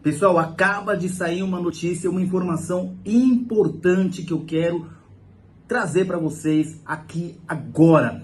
Pessoal, acaba de sair uma notícia, uma informação importante que eu quero trazer para vocês aqui agora.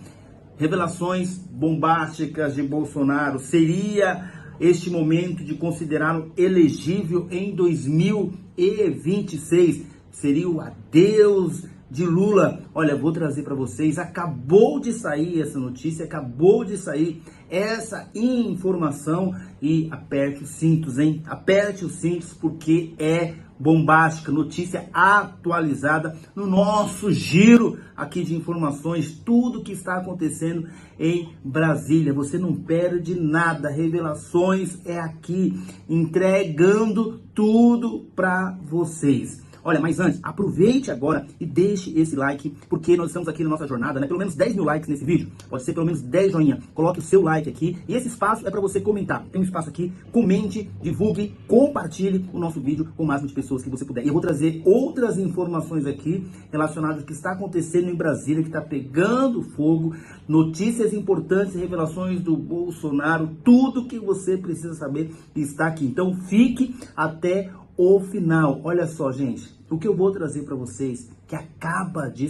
Revelações bombásticas de Bolsonaro. Seria este momento de considerá-lo elegível em 2026? Seria o adeus de Lula? Olha, vou trazer para vocês, acabou de sair essa notícia, acabou de sair essa informação e aperte os cintos, hein? Aperte os cintos porque é bombástica, notícia atualizada no nosso giro aqui de informações, tudo que está acontecendo em Brasília. Você não perde nada, revelações é aqui, entregando tudo para vocês. Olha, mas antes, aproveite agora e deixe esse like, porque nós estamos aqui na nossa jornada, né? Pelo menos 10 mil likes nesse vídeo, pode ser pelo menos 10 joinha. Coloque o seu like aqui e esse espaço é para você comentar. Tem um espaço aqui, comente, divulgue, compartilhe o nosso vídeo com o máximo de pessoas que você puder. E eu vou trazer outras informações aqui relacionadas ao que está acontecendo em Brasília, que está pegando fogo, notícias importantes, revelações do Bolsonaro, tudo que você precisa saber está aqui. Então fique até o final. Olha só, gente, o que eu vou trazer para vocês, que acabou de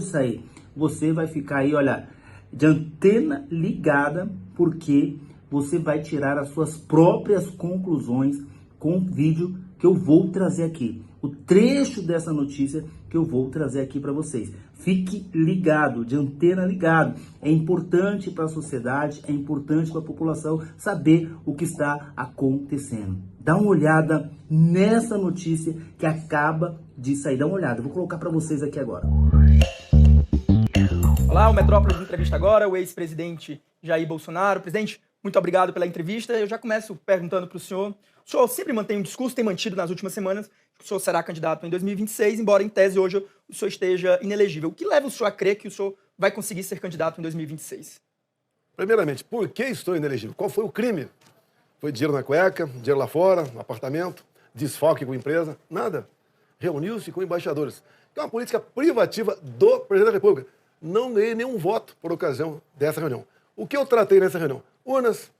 sair, você vai ficar aí, olha, de antena ligada, porque você vai tirar as suas próprias conclusões com o vídeo que eu vou trazer aqui, o trecho dessa notícia que eu vou trazer aqui para vocês. Fique ligado, de antena ligado. É importante para a sociedade, é importante para a população saber o que está acontecendo. Dá uma olhada nessa notícia que acaba de sair. Dá uma olhada, eu vou colocar para vocês aqui agora. Olá, o Metrópolis de Entrevista agora, o ex-presidente Jair Bolsonaro. Presidente, muito obrigado pela entrevista. Eu já começo perguntando para o senhor sempre mantém um discurso, tem mantido nas últimas semanas, que o senhor será candidato em 2026, embora em tese hoje o senhor esteja inelegível. O que leva o senhor a crer que o senhor vai conseguir ser candidato em 2026? Primeiramente, por que estou inelegível? Qual foi o crime? Foi dinheiro na cueca, dinheiro lá fora, no apartamento, desfalque com empresa? Nada. Reuniu-se com embaixadores. É uma política privativa do presidente da República. Não ganhei nenhum voto por ocasião dessa reunião. O que eu tratei nessa reunião? Urnas,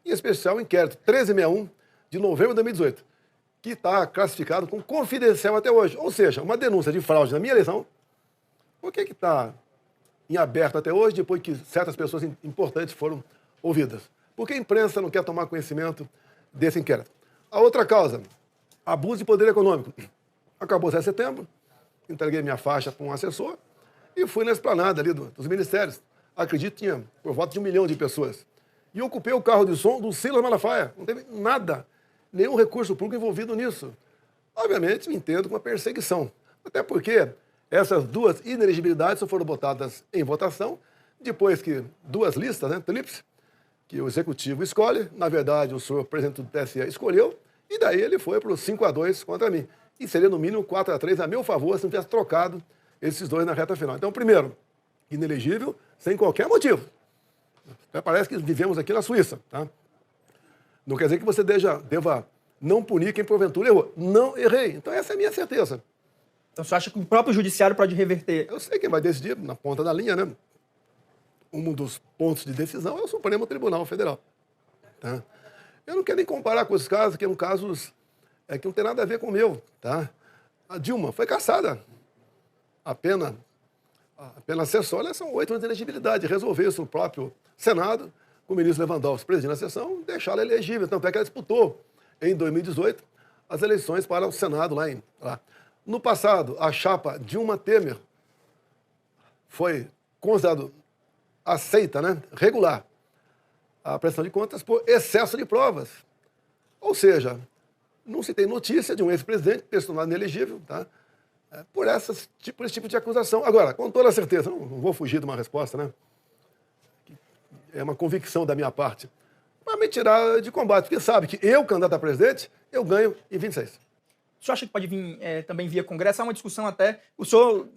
em especial o inquérito 1361 de novembro de 2018, que está classificado como confidencial até hoje. Ou seja, uma denúncia de fraude na minha eleição. Por que está em aberto até hoje, depois que certas pessoas importantes foram ouvidas? Porque a imprensa não quer tomar conhecimento desse inquérito. A outra causa, abuso de poder econômico. Acabou 7 de setembro, entreguei minha faixa para um assessor e fui na esplanada ali dos ministérios. Acredito que tinha por volta de 1 milhão de pessoas. E ocupei o carro de som do Silas Malafaia. Não teve nada, nenhum recurso público envolvido nisso. Obviamente, eu entendo com uma perseguição. Até porque essas duas inelegibilidades só foram botadas em votação depois que 2 listas, né, tríplice, que o Executivo escolhe. Na verdade, o senhor presidente do TSE escolheu, e daí ele foi para o 5-2 contra mim. E seria no mínimo 4-3 a meu favor se não tivesse trocado esses dois na reta final. Então, primeiro, inelegível sem qualquer motivo. Até parece que vivemos aqui na Suíça. Tá? Não quer dizer que você deva não punir quem porventura errou. Não errei. Então essa é a minha certeza. Então você acha que o próprio judiciário pode reverter? Eu sei quem vai decidir na ponta da linha, né? Um dos pontos de decisão é o Supremo Tribunal Federal. Tá? Eu não quero nem comparar com os casos, que são casos que não tem nada a ver com o meu. Tá? A Dilma foi cassada. A pena acessória são 8 anos de elegibilidade. Resolveu isso no próprio Senado, com o ministro Lewandowski presidindo a sessão, deixá-la elegível. Tanto é que ela disputou, em 2018, as eleições para o Senado lá. No passado, a chapa Dilma Temer foi considerado aceita, né, regular, a prestação de contas por excesso de provas. Ou seja, não se tem notícia de um ex-presidente ter se tornado inelegível, tá? Por esse tipo de acusação. Agora, com toda certeza, não vou fugir de uma resposta, né? É uma convicção da minha parte, para me tirar de combate, porque sabe que eu, candidato a presidente, eu ganho em 26. O senhor acha que pode vir também via Congresso? Há uma discussão até, o senhor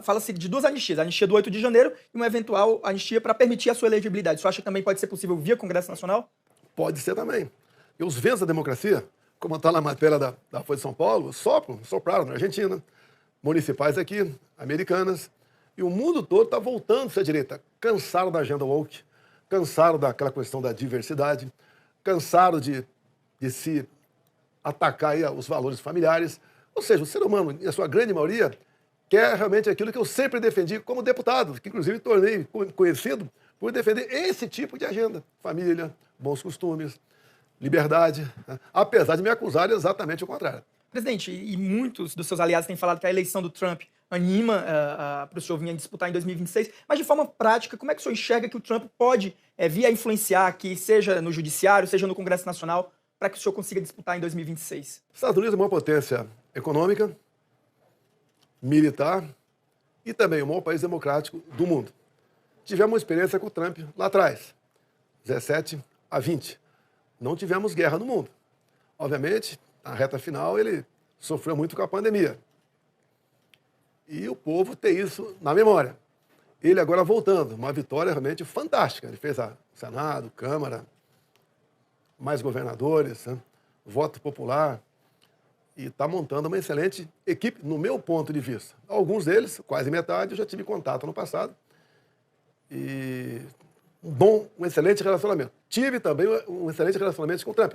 fala-se de 2 anistias, a anistia do 8 de janeiro e uma eventual anistia para permitir a sua elegibilidade. O senhor acha que também pode ser possível via Congresso Nacional? Pode ser também. E os ventos da democracia, como está na matéria da Folha de São Paulo, sopraram na Argentina, municipais aqui, americanas, e o mundo todo está voltando-se à direita. Cansaram da agenda woke, cansaram daquela questão da diversidade, cansaram de se atacar aí os valores familiares. Ou seja, o ser humano, em sua grande maioria, quer realmente aquilo que eu sempre defendi como deputado, que inclusive tornei conhecido por defender esse tipo de agenda. Família, bons costumes, liberdade, né? Apesar de me acusarem exatamente o contrário. Presidente, e muitos dos seus aliados têm falado que a eleição do Trump anima para o senhor vir a disputar em 2026, mas de forma prática, como é que o senhor enxerga que o Trump pode vir a influenciar aqui, seja no Judiciário, seja no Congresso Nacional, para que o senhor consiga disputar em 2026? Os Estados Unidos é uma potência econômica, militar e também o maior país democrático do mundo. Tivemos uma experiência com o Trump lá atrás, 17 a 20. Não tivemos guerra no mundo. Obviamente, na reta final, ele sofreu muito com a pandemia. E o povo tem isso na memória. Ele agora voltando, uma vitória realmente fantástica. Ele fez a Senado, Câmara, mais governadores, né? Voto popular, e está montando uma excelente equipe, no meu ponto de vista. Alguns deles, quase metade, eu já tive contato no passado. E um excelente relacionamento. Tive também um excelente relacionamento com o Trump.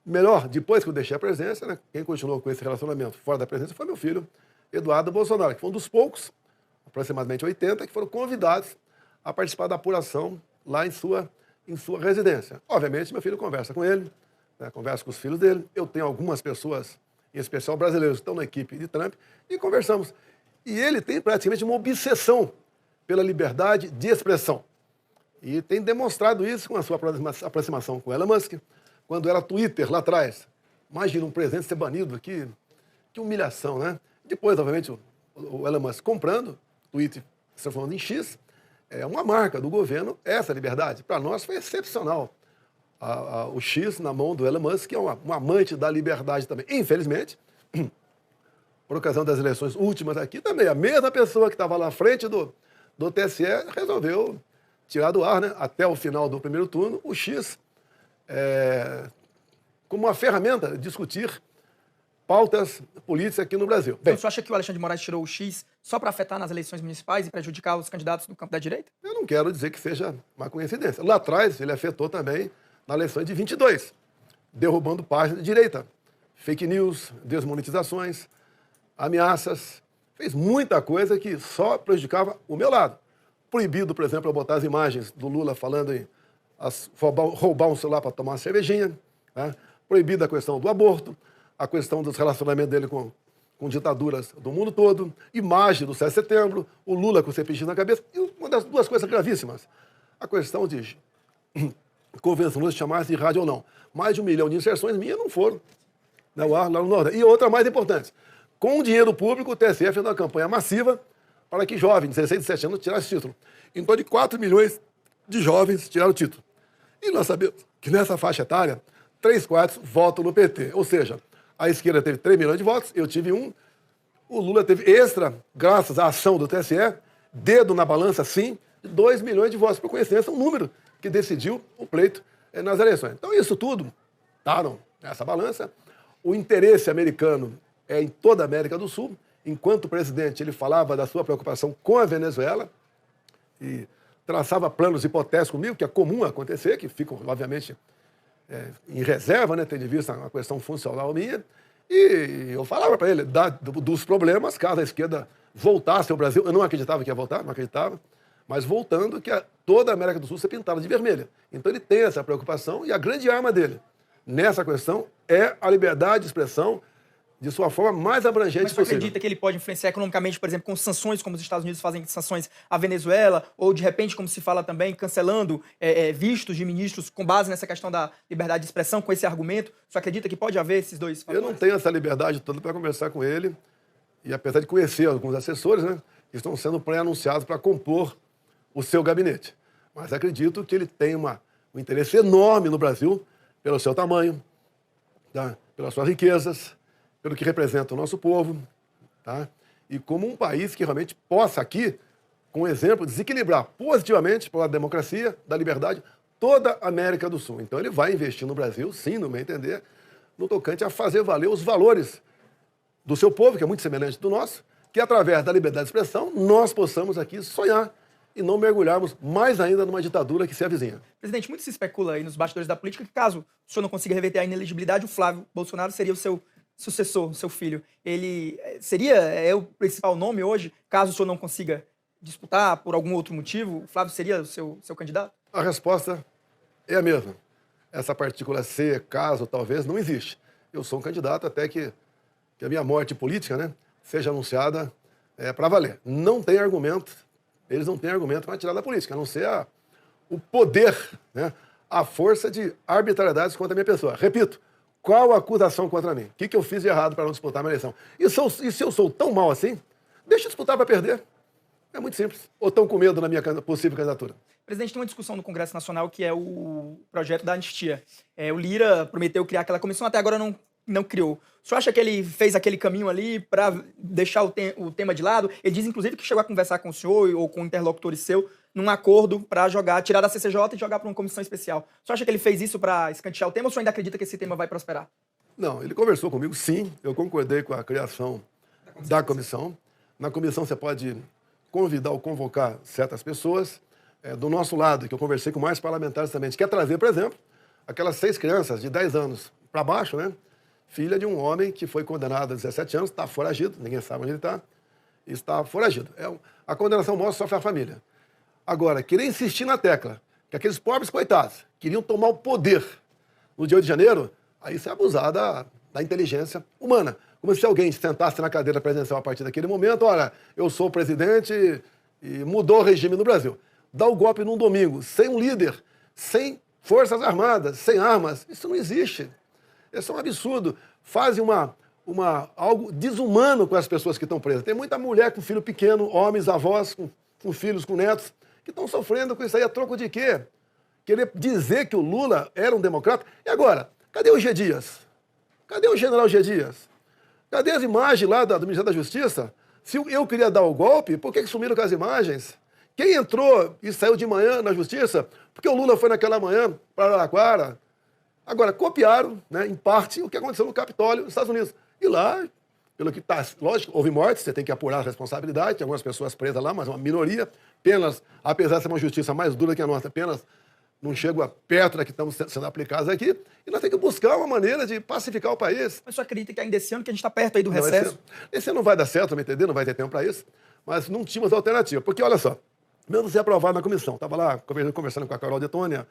Melhor, depois que eu deixei a presidência, né, quem continuou com esse relacionamento fora da presidência foi meu filho, Eduardo Bolsonaro, que foi um dos poucos, aproximadamente 80, que foram convidados a participar da apuração lá em sua residência. Obviamente, meu filho conversa com ele, né, conversa com os filhos dele. Eu tenho algumas pessoas, em especial brasileiros, que estão na equipe de Trump, e conversamos. E ele tem praticamente uma obsessão pela liberdade de expressão. E tem demonstrado isso com a sua aproximação com Elon Musk, quando era Twitter lá atrás. Imagina um presidente ser banido, que humilhação, né? Depois, obviamente, o Elon Musk comprando, Twitter se transformando em X, é uma marca do governo, essa liberdade. Para nós foi excepcional. O X na mão do Elon Musk, que é um amante da liberdade também. Infelizmente, por ocasião das eleições últimas aqui, também a mesma pessoa que estava lá à frente do TSE resolveu tirar do ar, né, até o final do primeiro turno, o X como uma ferramenta de discutir pautas políticas aqui no Brasil. Bem, então, você acha que o Alexandre de Moraes tirou o X só para afetar nas eleições municipais e prejudicar os candidatos do campo da direita? Eu não quero dizer que seja uma coincidência. Lá atrás, ele afetou também na eleição de 22, derrubando páginas de direita. Fake news, desmonetizações, ameaças. Fez muita coisa que só prejudicava o meu lado. Proibido, por exemplo, eu botar as imagens do Lula falando em roubar um celular para tomar uma cervejinha. Né? Proibida a questão do aborto, a questão dos relacionamentos dele com ditaduras do mundo todo, imagem do 7 de setembro, o Lula com o CPX na cabeça, e uma das duas coisas gravíssimas, a questão de convenção de chamar-se de rádio ou não. Mais de 1 milhão de inserções minhas não foram, né, lá no Nordeste. E outra mais importante, com o dinheiro público, o TSE fez uma campanha massiva para que jovens de 16, 17 anos tirassem título. Em torno de 4 milhões de jovens tiraram o título. E nós sabemos que nessa faixa etária, 3/4 votam no PT. Ou seja, a esquerda teve 3 milhões de votos, eu tive 1. O Lula teve extra, graças à ação do TSE, dedo na balança, sim, de 2 milhões de votos. Por coincidência, um número que decidiu o pleito nas eleições. Então, isso tudo estavam nessa balança. O interesse americano é em toda a América do Sul. Enquanto o presidente ele falava da sua preocupação com a Venezuela e traçava planos hipotéticos comigo, que é comum acontecer, que ficam, obviamente, em reserva, né, tendo em vista uma questão funcional minha, e eu falava para ele dos problemas, caso a esquerda voltasse ao Brasil. Eu não acreditava que ia voltar, não acreditava, mas voltando, que toda a América do Sul ser pintada de vermelha. Então ele tem essa preocupação, e a grande arma dele nessa questão é a liberdade de expressão de sua forma mais abrangente possível. Mas você acredita que ele pode influenciar economicamente, por exemplo, com sanções, como os Estados Unidos fazem sanções à Venezuela, ou de repente, como se fala também, cancelando vistos de ministros com base nessa questão da liberdade de expressão, com esse argumento? Você acredita que pode haver esses dois fatores? Eu não tenho essa liberdade toda para conversar com ele, e apesar de conhecer alguns assessores, né, que estão sendo pré-anunciados para compor o seu gabinete. Mas acredito que ele tem um interesse enorme no Brasil, pelo seu tamanho, tá, pelas suas riquezas, pelo que representa o nosso povo, tá? E como um país que realmente possa aqui, com exemplo, desequilibrar positivamente pela democracia, da liberdade, toda a América do Sul. Então ele vai investir no Brasil, sim, no meu entender, no tocante a fazer valer os valores do seu povo, que é muito semelhante do nosso, que através da liberdade de expressão nós possamos aqui sonhar e não mergulharmos mais ainda numa ditadura que se avizinha. Presidente, muito se especula aí nos bastidores da política que caso o senhor não consiga reverter a inelegibilidade, o Flávio Bolsonaro seria o seu sucessor, seu filho. Ele seria o principal nome hoje, caso o senhor não consiga disputar por algum outro motivo? O Flávio seria o seu candidato? A resposta é a mesma. Essa partícula C, caso, talvez, não existe. Eu sou um candidato até que a minha morte política, né, seja anunciada para valer. Não tem argumento, eles não têm argumento para tirar da política, a não ser o poder, né, a força de arbitrariedades contra a minha pessoa. Repito, qual a acusação contra mim? O que eu fiz de errado para não disputar a minha eleição? E se eu sou tão mal assim, deixa eu disputar para perder. É muito simples. Ou estão com medo na minha possível candidatura? Presidente, tem uma discussão no Congresso Nacional que é o projeto da anistia. O Lira prometeu criar aquela comissão, até agora não criou. O senhor acha que ele fez aquele caminho ali para deixar o tema de lado? Ele diz, inclusive, que chegou a conversar com o senhor ou com interlocutores seu num acordo para tirar da CCJ e jogar para uma comissão especial. O senhor acha que ele fez isso para escantear o tema ou o senhor ainda acredita que esse tema vai prosperar? Não, ele conversou comigo, sim. Eu concordei com a criação da comissão. Na comissão você pode convidar ou convocar certas pessoas. Do nosso lado, que eu conversei com mais parlamentares também, a gente quer trazer, por exemplo, aquelas 6 crianças de 10 anos para baixo, né? Filha de um homem que foi condenado a 17 anos, está foragido, ninguém sabe onde ele está foragido. A condenação mostra sofre a família. Agora, querer insistir na tecla que aqueles pobres coitados queriam tomar o poder no dia 8 de janeiro, aí isso é abusar da inteligência humana. Como se alguém sentasse na cadeira presidencial a partir daquele momento, olha, eu sou o presidente e mudou o regime no Brasil. Dá o golpe num domingo, sem um líder, sem forças armadas, sem armas, isso não existe. Isso é um absurdo. Fazem algo desumano com as pessoas que estão presas. Tem muita mulher com filho pequeno, homens, avós, com filhos, com netos, que estão sofrendo com isso aí a troco de quê? Querer dizer que o Lula era um democrata. E agora, cadê o G. Dias? Cadê o general G. Dias? Cadê as imagens lá do Ministério da Justiça? Se eu queria dar o golpe, por que sumiram com as imagens? Quem entrou e saiu de manhã na Justiça? Porque o Lula foi naquela manhã para Araraquara. Agora, copiaram, né, em parte, o que aconteceu no Capitólio, nos Estados Unidos. E lá, pelo que está, lógico, houve mortes, você tem que apurar a responsabilidade, tem algumas pessoas presas lá, mas uma minoria. Penas, apesar de ser uma justiça mais dura que a nossa, penas não chegam perto da que estamos sendo aplicadas aqui. E nós temos que buscar uma maneira de pacificar o país. Mas só acredita que ainda esse ano, que a gente está perto aí do recesso? Esse ano não vai dar certo, me entender? Não vai ter tempo para isso. Mas não tínhamos alternativa. Porque, olha só, mesmo ser aprovado na comissão, estava lá conversando com a Carol Detônia,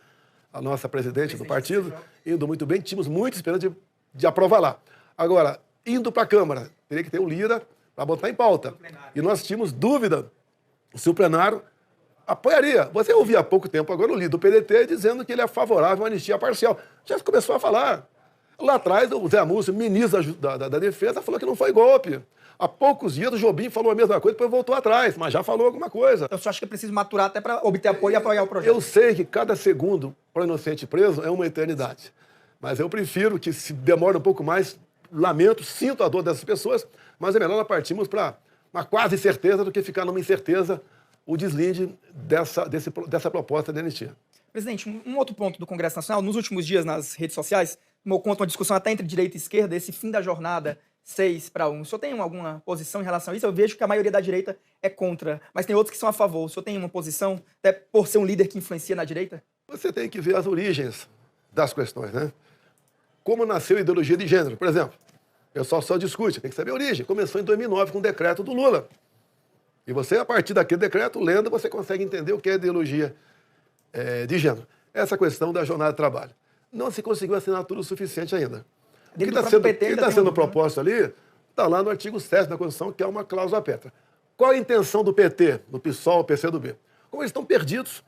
a nossa presidente do partido, indo muito bem, tínhamos muita esperança de aprovar lá. Agora, indo para a Câmara, teria que ter o Lira para botar em pauta. E nós tínhamos dúvida se o plenário apoiaria. Você ouvia há pouco tempo agora o líder do PDT dizendo que ele é favorável à anistia parcial. Já começou a falar. Lá atrás, o Zé Múcio, ministro da Defesa, falou que não foi golpe. Há poucos dias o Jobim falou a mesma coisa, depois voltou atrás, mas já falou alguma coisa. Então você acha que é preciso maturar até para obter apoio e apoiar o projeto? Eu sei que cada segundo para o inocente preso é uma eternidade. Mas eu prefiro que se demore um pouco mais, lamento, sinto a dor dessas pessoas, mas é melhor nós partirmos para uma quase certeza do que ficar numa incerteza o deslinde dessa proposta de anistia. Presidente, um outro ponto do Congresso Nacional, nos últimos dias nas redes sociais, tomou conta uma discussão até entre direita e esquerda, esse fim da jornada 6-1. O senhor tem alguma posição em relação a isso? Eu vejo que a maioria da direita é contra, mas tem outros que são a favor. O senhor tem uma posição, até por ser um líder que influencia na direita? Você tem que ver as origens das questões, né? Como nasceu a ideologia de gênero, por exemplo. O pessoal só discute, tem que saber a origem. Começou em 2009 com o decreto do Lula. E você, a partir daquele decreto, lendo, você consegue entender o que é ideologia de gênero. Essa questão da jornada de trabalho. Não se conseguiu assinatura o suficiente ainda. O que está sendo proposto ali está lá no artigo 7º da Constituição, que é uma cláusula pétrea. Qual a intenção do PT, do PSOL, PCdoB? Como eles estão perdidos,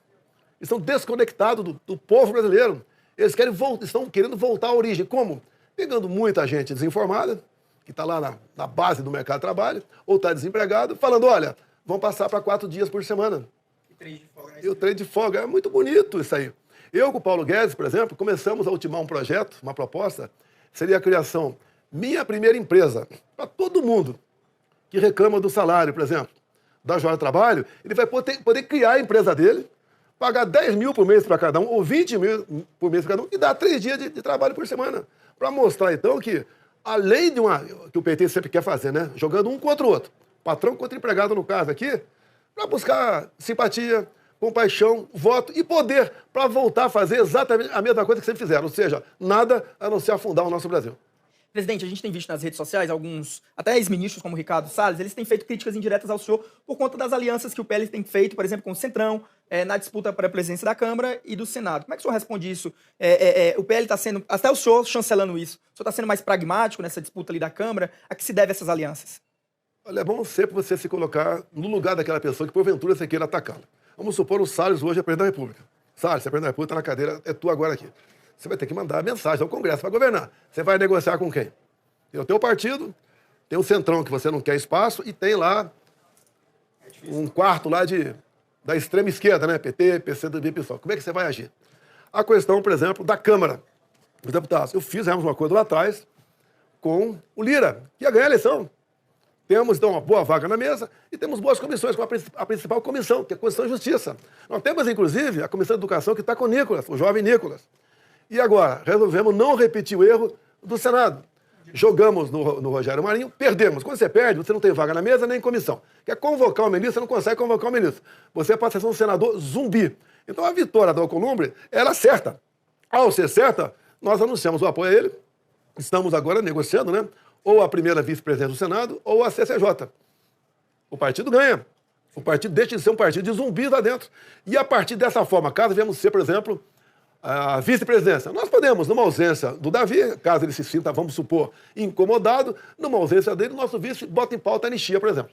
estão desconectados do povo brasileiro. Eles estão querendo voltar à origem. Como? Pegando muita gente desinformada, que está lá na base do mercado de trabalho, ou está desempregado, falando, olha, vão passar para 4 dias por semana. E o trem de folga. É muito bonito isso aí. Eu com o Paulo Guedes, por exemplo, começamos a ultimar um projeto, uma proposta, seria a criação minha primeira empresa, para todo mundo que reclama do salário, por exemplo, da jornada de trabalho, ele vai poder criar a empresa dele, pagar 10 mil por mês para cada um, ou 20 mil por mês para cada um, e dar 3 dias de trabalho por semana. Para mostrar, então, que além de que o PT sempre quer fazer, né? Jogando um contra o outro, patrão contra empregado no caso aqui, para buscar simpatia, compaixão, voto e poder para voltar a fazer exatamente a mesma coisa que sempre fizeram, ou seja, nada a não ser afundar o nosso Brasil. Presidente, a gente tem visto nas redes sociais alguns, até ex-ministros como Ricardo Salles, eles têm feito críticas indiretas ao senhor por conta das alianças que o PL tem feito, por exemplo, com o Centrão, na disputa para a presidência da Câmara e do Senado. Como é que o senhor responde isso? O PL está sendo, até o senhor chancelando isso, o senhor está sendo mais pragmático nessa disputa ali da Câmara? A que se deve essas alianças? Olha, é bom sempre você se colocar no lugar daquela pessoa que porventura você queira atacá-la. Vamos supor o Salles hoje é presidente da República. Salles, você é presidente da República, está na cadeira, é tu agora aqui. Você vai ter que mandar mensagem ao Congresso para governar. Você vai negociar com quem? Tem o teu partido, tem o Centrão, que você não quer espaço, e tem lá um quarto lá da extrema esquerda, né? PT, PCdoB, PSOL. Como é que você vai agir? A questão, por exemplo, da Câmara dos Deputados. Fizemos um acordo lá atrás com o Lira, que ia ganhar a eleição. Temos, então, uma boa vaga na mesa e temos boas comissões, com a principal comissão, que é a Comissão de Justiça. Nós temos, inclusive, a Comissão de Educação, que está com o Nicolas, o jovem Nicolas. E agora, resolvemos não repetir o erro do Senado. Jogamos no Rogério Marinho, perdemos. Quando você perde, você não tem vaga na mesa nem comissão. Quer convocar o ministro, você não consegue convocar o ministro. Você passa a ser um senador zumbi. Então, a vitória da Alcolumbre era certa. Ao ser certa, nós anunciamos o apoio a ele. Estamos agora negociando, né? Ou a primeira vice-presidente do Senado, ou a CCJ. O partido ganha. O partido deixa de ser um partido de zumbis lá dentro. E a partir dessa forma, caso venhamos ser, por exemplo, a vice-presidência, nós podemos, numa ausência do Davi, caso ele se sinta, vamos supor, incomodado, numa ausência dele, nosso vice bota em pauta a anistia, por exemplo.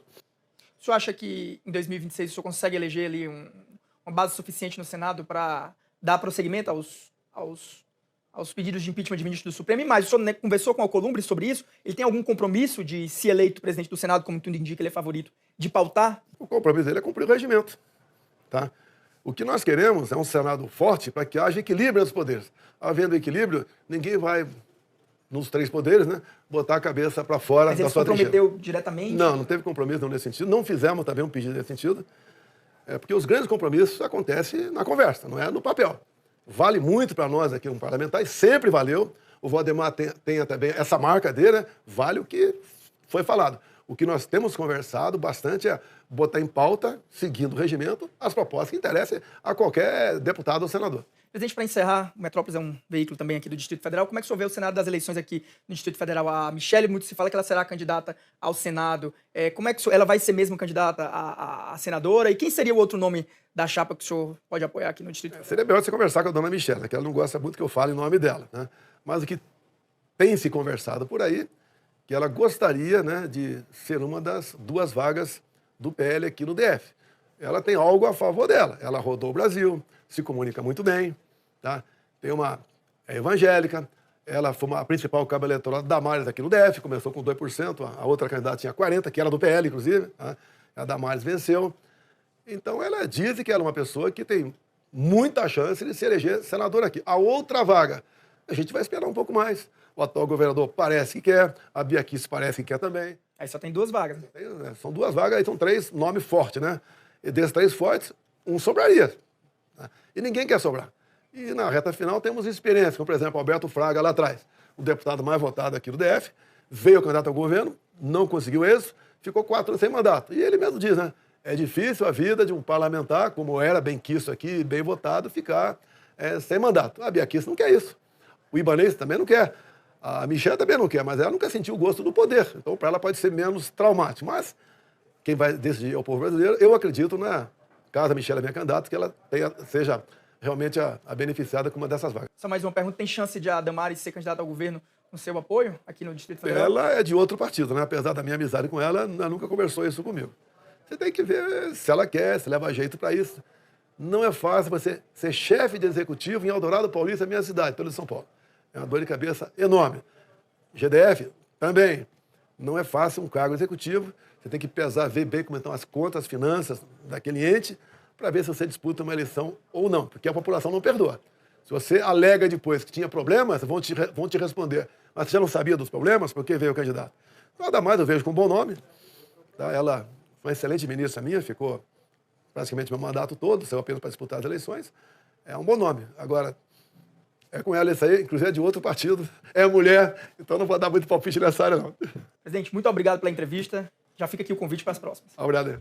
O senhor acha que em 2026 o senhor consegue eleger ali uma base suficiente no Senado para dar prosseguimento aos pedidos de impeachment de ministro do Supremo? E mais, o senhor conversou com o Alcolumbre sobre isso? Ele tem algum compromisso de, se eleito presidente do Senado, como tudo indica, ele é favorito, de pautar? O compromisso dele é cumprir o regimento. Tá? O que nós queremos é um Senado forte para que haja equilíbrio nos poderes. Havendo equilíbrio, ninguém vai, nos três poderes, né, botar a cabeça para fora da sua trincheira. Mas ele se comprometeu diretamente? Não teve compromisso não nesse sentido. Não fizemos também um pedido nesse sentido. Porque os grandes compromissos acontecem na conversa, não é no papel. Vale muito para nós aqui, um parlamentar, e sempre valeu. O Valdemar tem também essa marca dele, né? Vale o que foi falado. O que nós temos conversado bastante é botar em pauta, seguindo o regimento, as propostas que interessem a qualquer deputado ou senador. Presidente, para encerrar, o Metrópolis é um veículo também aqui do Distrito Federal. Como é que o senhor vê o cenário das eleições aqui no Distrito Federal? A Michelle, muito se fala que ela será candidata ao Senado. Como é que ela vai ser mesmo candidata a senadora? E quem seria o outro nome da chapa que o senhor pode apoiar aqui no Distrito Federal? Seria melhor você conversar com a dona Michelle, né, que ela não gosta muito que eu fale em nome dela. Né? Mas o que tem se conversado por aí, que ela gostaria, né, de ser uma das duas vagas do PL aqui no DF. Ela tem algo a favor dela. Ela rodou o Brasil, se comunica muito bem, tá? É evangélica, ela foi a principal cabo eleitoral da Damares aqui no DF, começou com 2%, a outra candidata tinha 40%, que era do PL, inclusive, tá? A Damares venceu. Então, ela diz que ela é uma pessoa que tem muita chance de se eleger senadora aqui. A outra vaga, a gente vai esperar um pouco mais. O atual governador parece que quer, a Bia Kicis parece que quer também. Aí só tem duas vagas. São duas vagas, aí são três nomes fortes, né? E desses três fortes, um sobraria. Né? E ninguém quer sobrar. E na reta final temos experiência, como por exemplo Alberto Fraga lá atrás, o deputado mais votado aqui do DF, veio candidato ao governo, não conseguiu êxito, ficou 4 anos sem mandato. E ele mesmo diz, né? É difícil a vida de um parlamentar, como era bem quisto aqui, bem votado, ficar sem mandato. A Bia Kicis não quer isso. O Ibanez também não quer. A Michelle também não quer, mas ela nunca sentiu o gosto do poder. Então, para ela pode ser menos traumático. Mas quem vai decidir é o povo brasileiro. Eu acredito, caso a Michelle venha candidata, que ela seja realmente a beneficiada com uma dessas vagas. Só mais uma pergunta. Tem chance de a Damares ser candidata ao governo com seu apoio aqui no Distrito Federal? Ela é de outro partido, né? Apesar da minha amizade com ela, ela nunca conversou isso comigo. Você tem que ver se ela quer, se leva jeito para isso. Não é fácil você ser chefe de executivo em Eldorado Paulista, minha cidade, pelo São Paulo. É uma dor de cabeça enorme. GDF também. Não é fácil um cargo executivo. Você tem que pesar, ver bem como estão as contas, as finanças daquele ente, para ver se você disputa uma eleição ou não, porque a população não perdoa. Se você alega depois que tinha problemas, vão te responder. Mas você já não sabia dos problemas? Por que veio o candidato? Nada mais, eu vejo com um bom nome. Tá? Ela foi uma excelente ministra minha, ficou praticamente meu mandato todo, saiu apenas para disputar as eleições. É um bom nome. Agora, é com ela isso aí, inclusive é de outro partido, é mulher, então não vou dar muito palpite nessa área, não. Presidente, muito obrigado pela entrevista. Já fica aqui o convite para as próximas. Obrigado.